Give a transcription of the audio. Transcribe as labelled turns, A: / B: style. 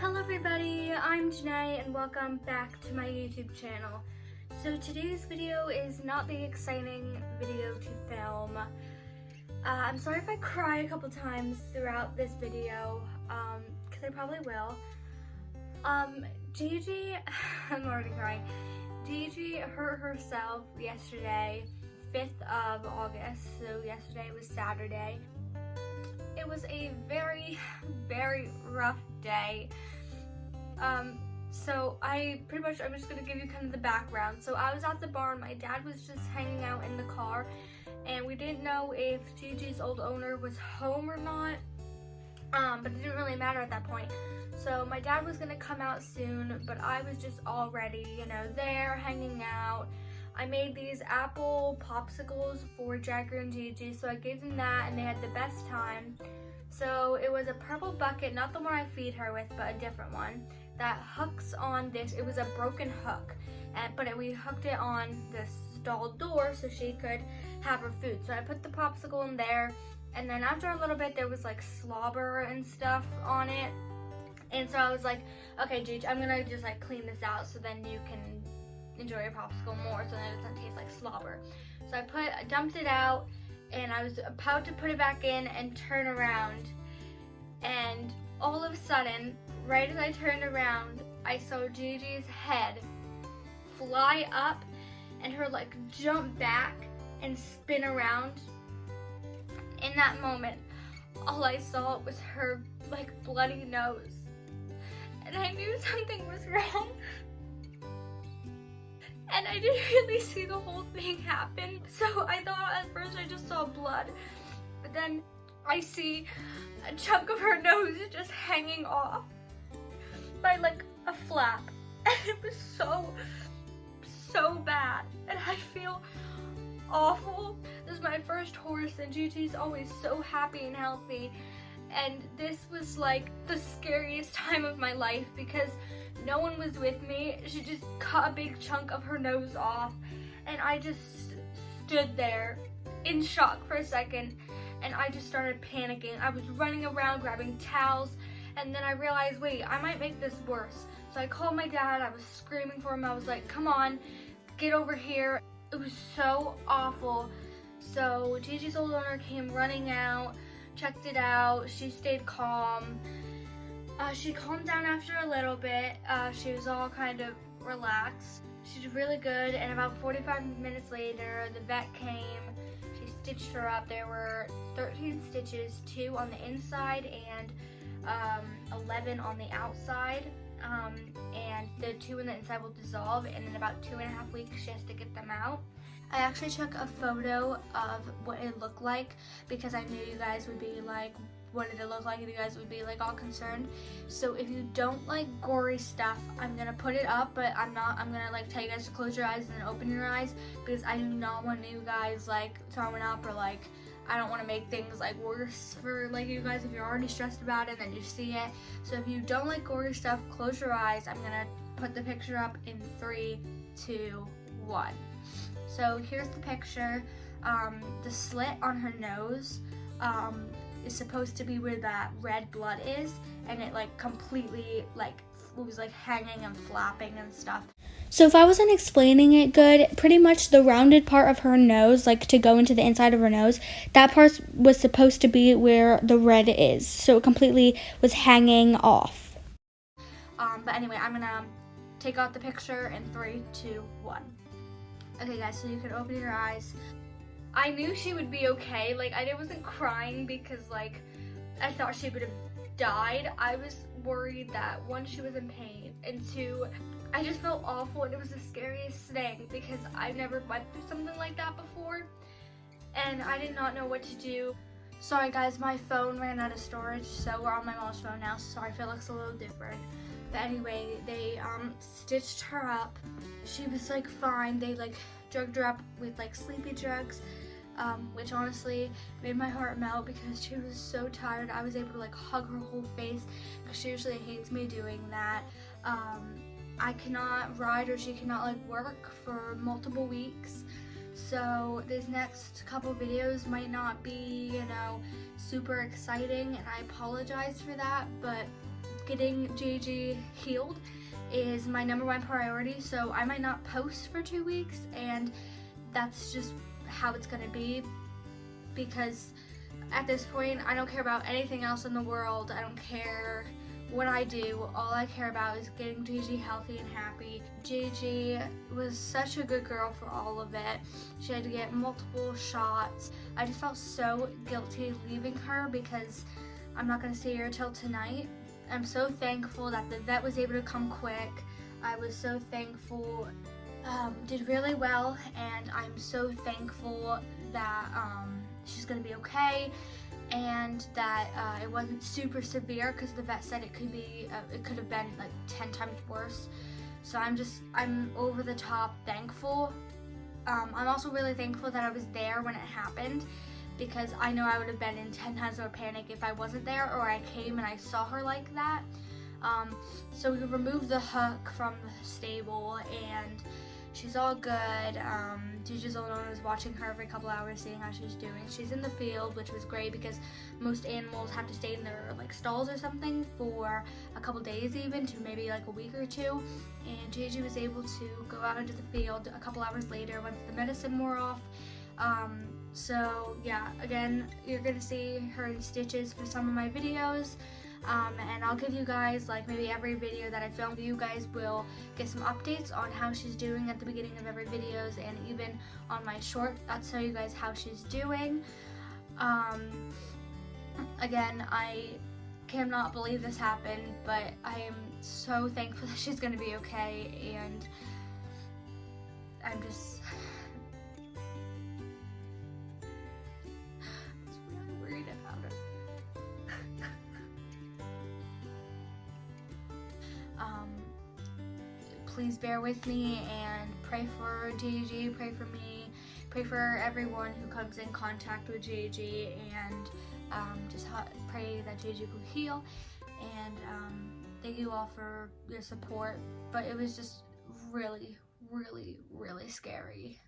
A: Hello everybody, I'm Janae and welcome back to my YouTube channel. So today's video is not the exciting video to film. I'm sorry if I cry a couple times throughout this video, because I probably will. Gigi, I'm already crying. Gigi hurt herself yesterday, 5th of August, so yesterday was Saturday. It was a very, very rough day. So I'm just gonna give you kind of the background. So I was at the barn, my dad was just hanging out in the car, and we didn't know if Gigi's old owner was home or not, but it didn't really matter at that point. So my dad was gonna come out soon, but I was just already, there hanging out. I made these apple popsicles for Jagger and Gigi, so I gave them that and they had the best time. So it was a purple bucket, not the one I feed her with, but a different one, that hooks on this. It was a broken hook, but we hooked it on the stall door so she could have her food. So I put the popsicle in there, and then after a little bit there was like slobber and stuff on it. And so I was like, okay Gigi, I'm gonna just like clean this out so then you can enjoy your popsicle more so that it doesn't taste like slobber. So I dumped it out, and I was about to put it back in and turn around, and all of a sudden, right as I turned around, I saw Gigi's head fly up and her like jump back and spin around. In that moment, all I saw was her like bloody nose, and I knew something was wrong. And I didn't really see the whole thing happen, so I thought at first I just saw blood, but then I see a chunk of her nose just hanging off by like a flap, and it was so bad, and I feel awful. This is my first horse, and Gigi's always so happy and healthy, and this was like the scariest time of my life because no one was with me. She just cut a big chunk of her nose off, and I just stood there in shock for a second, and I just started panicking. I was running around grabbing towels, and then I realized, wait, I might make this worse. So I called my dad. I was screaming for him. I was like, come on, get over here. It was so awful. So Gigi's old owner came running out, checked it out. She stayed calm. She calmed down after a little bit. She was all kind of relaxed. She did really good, and about 45 minutes later, the vet came. She stitched her up. There were 13 stitches, 2 on the inside and 11 on the outside. And the 2 in the inside will dissolve, and in about 2.5 weeks, she has to get them out. I actually took a photo of what it looked like because I knew you guys would be like, what did it look like, and you guys would be like all concerned. So if you don't like gory stuff, I'm gonna put it up, but I'm gonna like tell you guys to close your eyes and then open your eyes, because I do not want you guys like throwing up, or like I don't want to make things like worse for like you guys if you're already stressed about it and then you see it. So if you don't like gory stuff, close your eyes. I'm gonna put the picture up in 3, 2, 1. So here's the picture. The slit on her nose is supposed to be where that red blood is, and it like completely like was like hanging and flapping and stuff.
B: So if I wasn't explaining it good, pretty much the rounded part of her nose, like to go into the inside of her nose, that part was supposed to be where the red is. So it completely was hanging off.
A: But anyway, I'm gonna take out the picture in 3, 2, 1. Okay guys, so you can open your eyes. I knew she would be okay. Like, I wasn't crying because like I thought she would have died. I was worried that 1, she was in pain, and 2, I just felt awful, and it was the scariest thing because I've never went through something like that before, and I did not know what to do. Sorry guys, my phone ran out of storage, so we're on my mom's phone now, so sorry if it looks a little different. But anyway, they stitched her up. She was like fine. They like drugged her up with like sleepy drugs, which honestly made my heart melt because she was so tired. I was able to like hug her whole face because she usually hates me doing that. I cannot ride, or she cannot like work for multiple weeks. So these next couple videos might not be, super exciting, and I apologize for that, but getting Gigi healed is my #1 priority, so I might not post for 2 weeks, and that's just how it's gonna be, because at this point I don't care about anything else in the world. I don't care what I do. All I care about is getting Gigi healthy and happy. Gigi was such a good girl for all of it. She had to get multiple shots. I just felt so guilty leaving her because I'm not gonna see her till tonight. I'm so thankful that the vet was able to come quick. I was so thankful, did really well, and I'm so thankful that she's gonna be okay, and that it wasn't super severe, because the vet said it could have been like 10 times worse. So I'm over the top thankful. I'm also really thankful that I was there when it happened, because I know I would have been in 10 times more panic if I wasn't there, or I came and I saw her like that. So we removed the hook from the stable, and she's all good. Gigi's owner was watching her every couple hours, seeing how she's doing. She's in the field, which was great, because most animals have to stay in their like stalls or something for a couple days, even to maybe like a week or two. And Gigi was able to go out into the field a couple hours later once the medicine wore off. So yeah, again, you're gonna see her in stitches for some of my videos. And I'll give you guys, like, maybe every video that I film, you guys will get some updates on how she's doing at the beginning of every videos, and even on my short, I'll tell you guys how she's doing. Again, I cannot believe this happened, but I am so thankful that she's gonna be okay, and I'm just really worried about her. Please bear with me and pray for Gigi, pray for me, pray for everyone who comes in contact with Gigi, and just pray that Gigi will heal. And thank you all for your support, but it was just really, really, really scary.